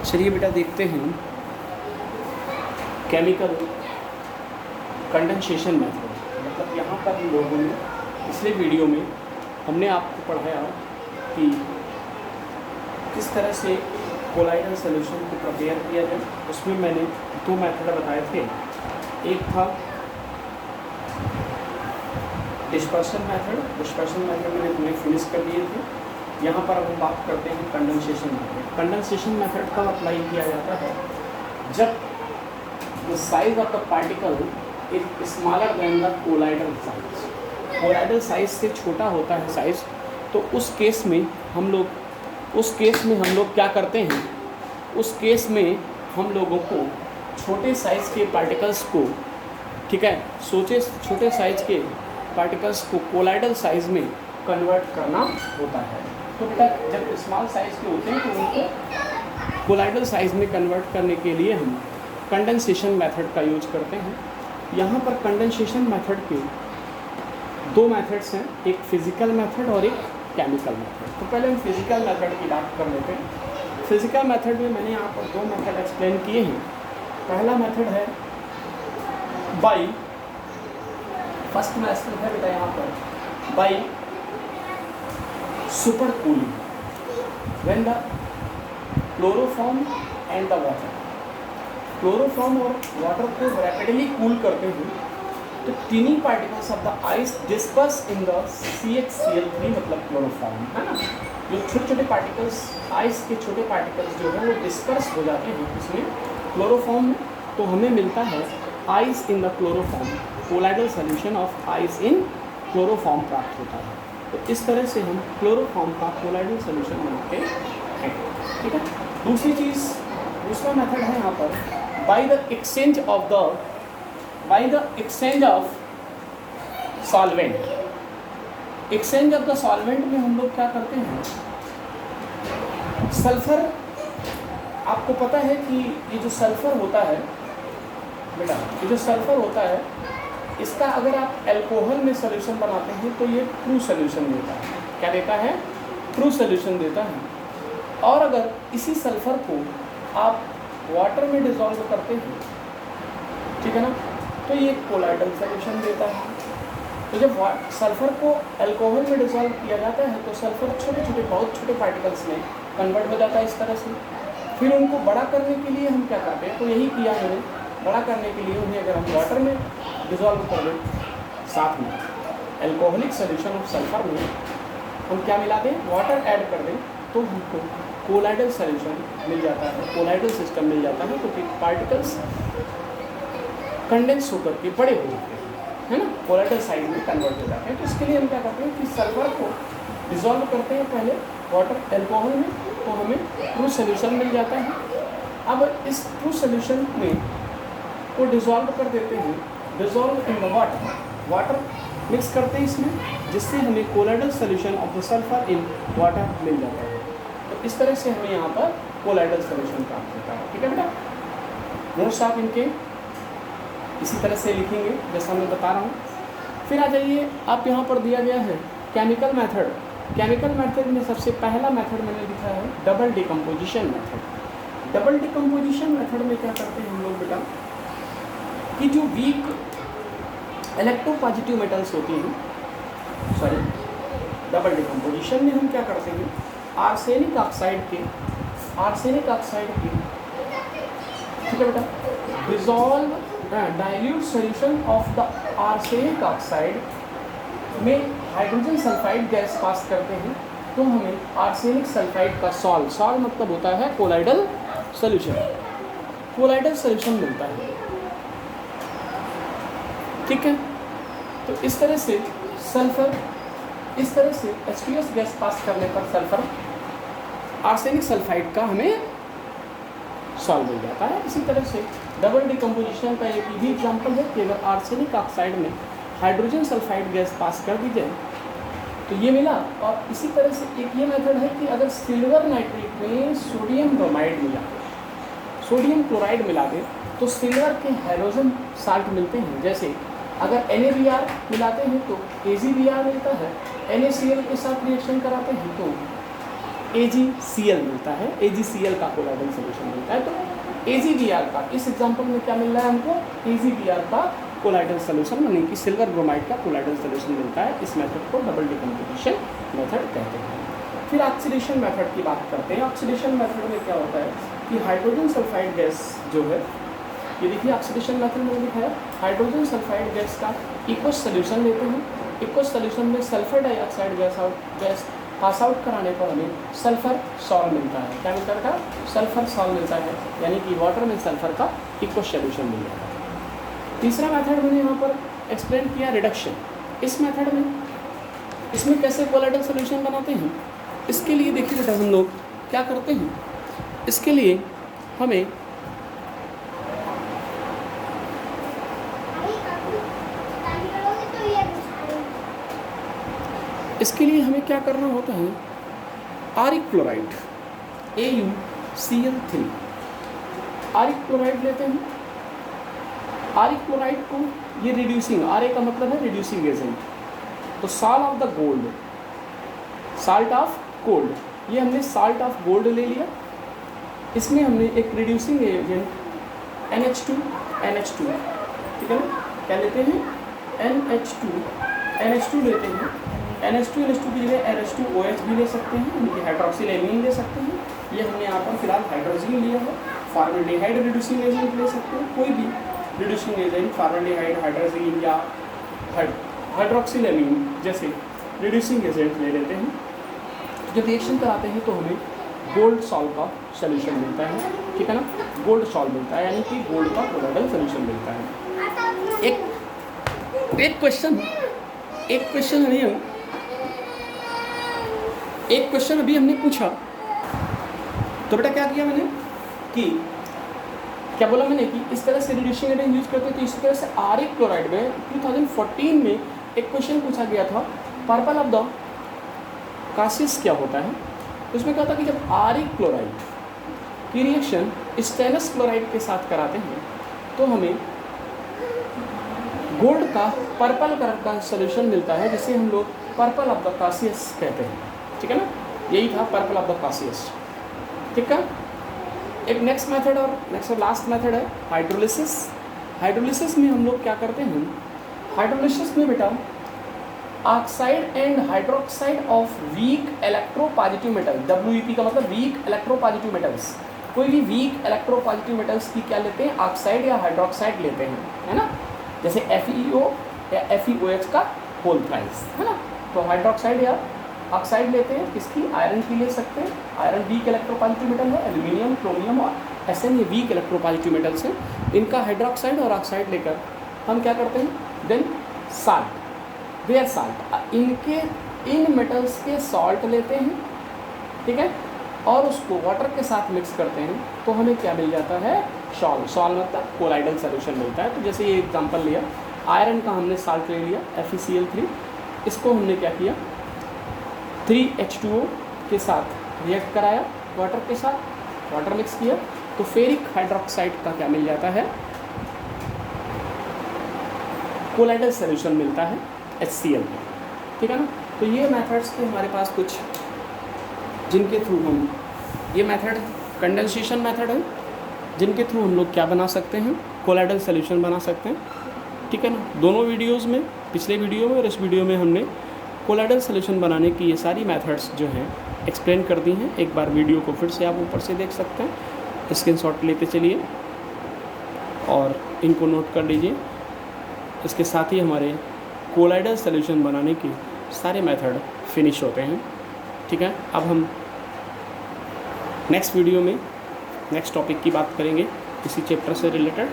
चलिए बेटा देखते हैं केमिकल कंडेंसेशन मेथड। मतलब यहाँ पर हम लोगों ने पिछले वीडियो में हमने आपको पढ़ाया कि किस तरह से कोलाइडल सॉल्यूशन को प्रिपेयर किया जाए। उसमें मैंने दो मेथड बताए थे। एक था डिस्पर्शन मेथड मैंने पूरे फिनिश कर दिए थे। यहाँ पर अब हम बात करते हैं कंडेंसेशन मेथड। कंडेंसेशन मेथड कब अप्लाई किया जाता है? जब the size of the particle is smaller than the colloidal size. Colloidal size से छोटा होता है साइज, तो उस केस में हम लोग क्या करते हैं? उस केस में हम लोगों को छोटे साइज़ के पार्टिकल्स को, ठीक है, छोटे साइज़ के पार्टिकल्स को कोलाइडल साइज़ में कन्वर्ट करना होता है। तो बेटा जब स्मॉल साइज़ के होते हैं तो उनको कोलाइडल साइज़ में कन्वर्ट करने के लिए हम कंडेंसेशन मेथड का यूज करते हैं। यहाँ पर कंडेंसेशन मेथड के दो मेथड्स हैं, एक फिज़िकल मेथड और एक केमिकल मेथड। तो पहले हम फिज़िकल मेथड की बात कर लेते हैं। फिज़िकल मेथड में मैंने यहाँ पर दो मेथड एक्सप्लेन किए हैं। पहला मेथड है बाई, फर्स्ट मेथड है बेटा यहाँ पर by super cooling when the chloroform and the water, chloroform और वाटर को रैपिडली कूल करते हुए तो tiny particles of the ice disperse in the CH3, मतलब क्लोरोफॉर्म है ना। जो छोटे छोटे पार्टिकल्स, आइस के छोटे पार्टिकल्स जो है वो डिस्पर्स हो जाते हैं इसमें क्लोरोफॉर्म में, तो हमें मिलता है ice in the chloroform, colloidal solution of ice in chloroform प्राप्त होता है। तो इस तरह से हम क्लोरोफॉर्म का कोलाइडल सॉल्यूशन बनाते हैं, ठीक है। दूसरा मेथड है यहाँ पर by the exchange of solvent. Exchange of the solvent में हम लोग क्या करते हैं? सल्फर, आपको पता है कि ये जो सल्फर होता है बेटा, ये जो सल्फर होता है इसका अगर आप अल्कोहल में सॉल्यूशन बनाते हैं तो ये ट्रू सॉल्यूशन देता है। क्या देता है? ट्रू सॉल्यूशन देता है। और अगर इसी सल्फर को आप वाटर में डिज़ोल्व करते हैं, ठीक है ना, तो ये कोलाइडल सॉल्यूशन देता है। तो जब सल्फर को अल्कोहल में डिज़ोल्व किया जाता है तो सल्फर बहुत छोटे पार्टिकल्स में कन्वर्ट हो जाता है इस तरह से। फिर उनको बड़ा करने के लिए हम क्या करते हैं? तो यही किया मैंने, बड़ा करने के लिए उन्हें अगर हम वाटर में डिज़ोल्व कर दें, साथ में अल्कोहलिक सॉल्यूशन ऑफ सल्फर में हम क्या मिला दें? वाटर ऐड कर दें, तो हमको कोलाइडल सॉल्यूशन मिल जाता है, कोलाइडल सिस्टम मिल जाता है। क्योंकि पार्टिकल्स कंडेंस होकर के बड़े हो जाते हैं, है ना, कोलाइडल साइज में कन्वर्ट हो जाते हैं। तो इसके लिए हम क्या करते हैं कि सल्फर को डिज़ोल्व करते हैं पहले वाटर अल्कोहल में, तो हमें ट्रू सॉल्यूशन मिल जाता है। अब इस ट्रू सॉल्यूशन में को डिज़ोल्व कर देते हैं, dissolve in the water mix करते हैं इसमें, जिससे हमें colloidal solution of the sulphur in water मिल जाता है। तो इस तरह से हमें यहाँ पर कोलाइडल सॉल्यूशन प्राप्त होता है, ठीक है बेटा। नोट्स आप इनके इसी तरह से लिखेंगे जैसा मैं बता रहा हूँ। फिर आ जाइए, आप यहाँ पर दिया गया है केमिकल मेथड। केमिकल मेथड में सबसे पहला मेथड मैंने लिखा है double decomposition method. Double decomposition method में क्या करते हैं हम लोग बेटा कि जो वीक इलेक्ट्रोपॉजिटिव मेटल्स होती हैं, डबल डिकम्पोजिशन में हम क्या करते हैं? आर्सेनिक ऑक्साइड के ठीक है बेटा, dissolve dilute solution of the arsenic oxide में हाइड्रोजन सल्फाइड गैस पास करते हैं, तो हमें आर्सेनिक सल्फाइड का सॉल्ट मतलब होता है कोलाइडल सॉल्यूशन मिलता है, ठीक है। तो इस तरह से H2S गैस पास करने पर सल्फर आर्सेनिक सल्फाइड का हमें सॉल्ट मिल जाता है। इसी तरह से डबल डिकम्पोजिशन का एक भी एग्जाम्पल है कि अगर आर्सेनिक ऑक्साइड में हाइड्रोजन सल्फाइड गैस पास कर दी जाए तो ये मिला। और इसी तरह से एक ये मेथड है कि अगर सिल्वर नाइट्रेट में सोडियम क्लोराइड मिला दे तो सिल्वर के हैलोजन साल्ट मिलते हैं। जैसे अगर NaBr मिलाते हैं तो AgBr मिलता है, NaCl के साथ रिएक्शन कराते हैं तो AgCl मिलता है, AgCl का कोलाइडल सोल्यूशन मिलता है। तो AgBr का इस एग्जांपल में क्या मिल रहा है हमको, AgBr का कोलाइडल सोल्यूशन यानी कि सिल्वर ब्रोमाइड का कोलाइडल सोल्यूशन मिलता है। इस मेथड को डबल डिकम्पोजिशन मेथड कहते हैं। फिर ऑक्सीडेशन मेथड की बात करते हैं। ऑक्सीडेशन मेथड में क्या होता है कि हाइड्रोजन सल्फाइड गैस जो है, ये देखिए ऑक्सीडेशन मेथड में लिखा है, हाइड्रोजन सल्फाइड गैस का इक्वस सोल्यूशन लेते हैं। इक्वस सोल्यूशन में sulphur dioxide gas pass out कराने पर हमें सल्फर सॉल्ट मिलता है। क्या मिलता है? सल्फर सॉल्ट मिलता है, यानी कि वाटर में सल्फर का इक्वस सोल्यूशन मिल जाता है। तीसरा मेथड मैंने यहाँ पर एक्सप्लेन किया रिडक्शन। इस मेथड में इसमें कैसे कोलाइडल सोल्यूशन बनाते हैं, इसके लिए देखिए बेटा हम लोग क्या करते हैं, इसके लिए हमें क्या करना होता है, आरिक क्लोराइड AuCl3 आरिक क्लोराइड लेते हैं। आरिक क्लोराइड को ये रिड्यूसिंग, आर का मतलब है रिड्यूसिंग एजेंट, तो salt of the gold, salt of gold, ये हमने साल्ट ऑफ गोल्ड ले लिया। इसमें हमने एक रिड्यूसिंग एजेंट NH2 ठीक है ना, क्या लेते हैं NH2 लेते हैं। NH2 की जगह NH2OH भी ले सकते हैं, यानी कि हाइड्रोक्सिल एमीन ले सकते हैं। ये हमने यहाँ पर फिलहाल हाइड्रोजन लिया है। फॉर्मल्डिहाइड रिड्यूसिंग एजेंट ले सकते हैं, कोई भी रिड्यूसिंग एजेंट, फॉर्मल्डिहाइड, हाइड्रोजन या हाइड्रोक्सिल एमीन जैसे रिड्यूसिंग एजेंट ले लेते हैं। जब रिएक्शन कराते हैं तो हमें गोल्ड सॉल्ट का सोल्यूशन मिलता है, ठीक है ना, गोल्ड सॉल्ट मिलता है, यानी कि गोल्ड का कोलाइडल सोल्यूशन मिलता है। एक क्वेश्चन अभी हमने पूछा, तो बेटा क्या किया मैंने कि क्या बोला मैंने कि इस तरह से रिड्यूसिंग एजेंट यूज करते, तो इसी तरह से आरिक क्लोराइड में 2014 में एक क्वेश्चन पूछा गया था, पर्पल ऑफ द कासिस क्या होता है। उसमें क्या था कि जब आरिक क्लोराइड की रिएक्शन स्टेनस क्लोराइड के साथ कराते हैं तो हमें गोल्ड का पर्पल कलर का सोल्यूशन मिलता है, जिसे हम लोग पर्पल ऑफ द कासियस कहते हैं, ठीक है ना, यही था पर्पल ऑफ द कासियस, ठीक है। एक नेक्स्ट मेथड और लास्ट मेथड है हाइड्रोलिसिस। हाइड्रोलिसिस में हम लोग क्या करते हैं, हाइड्रोलिसिस में बेटा oxide and hydroxide of weak electropositive metal, WEP का मतलब वीक इलेक्ट्रोपॉजिटिव मेटल्स, कोई भी वीक इलेक्ट्रोपॉजिटिव मेटल्स की क्या लेते हैं, ऑक्साइड या हाइड्रोक्साइड लेते हैं, है ना, जैसे FeO या FeOH का होल प्राइस, है ना। तो हाइड्रोक्साइड या ऑक्साइड लेते हैं, किसकी, आयरन की ले सकते हैं, आयरन वीक इलेक्ट्रोपॉजिटिव मेटल है, एल्यूमिनियम, क्रोमियम और SN ये वीक इलेक्ट्रोपॉजिटिव मेटल्स हैं। इनका हाइड्रोक्साइड और ऑक्साइड लेकर हम क्या करते हैं, देन साल्ट, देयर साल्ट, इन मेटल्स के सॉल्ट लेते हैं, ठीक है, और उसको वाटर के साथ मिक्स करते हैं, तो हमें क्या मिल जाता है, सॉल्ट मतलब कोलाइडल सोल्यूशन मिलता है। तो जैसे ये एग्जांपल लिया, आयरन का हमने साल्ट ले लिया FeCl3, इसको हमने क्या किया, 3H2O के साथ रिएक्ट कराया वाटर के साथ, वाटर मिक्स किया, तो फेरिक हाइड्रोक्साइड का क्या मिल जाता है, कोलाइडल सोल्यूशन मिलता है HCl, ठीक है ना। तो ये मेथड्स थे हमारे पास कुछ, जिनके थ्रू हम, ये मेथड कंडेंसेशन मेथड है, जिनके थ्रू हम लोग क्या बना सकते हैं, कोलाइडल सोल्यूशन बना सकते हैं, ठीक है ना। दोनों वीडियोस में, पिछले वीडियो में और इस वीडियो में हमने कोलाइडल सोल्यूशन बनाने की ये सारी मेथड्स जो हैं एक्सप्लेन कर दी हैं। एक बार वीडियो को फिर से आप ऊपर से देख सकते हैं, स्क्रीनशॉट लेते चलिए और इनको नोट कर लीजिए। इसके साथ ही हमारे कोलाइडल सोल्यूशन बनाने के सारे मेथड फिनिश होते हैं, ठीक है। अब हम नेक्स्ट वीडियो में नेक्स्ट टॉपिक की बात करेंगे इसी चैप्टर से रिलेटेड।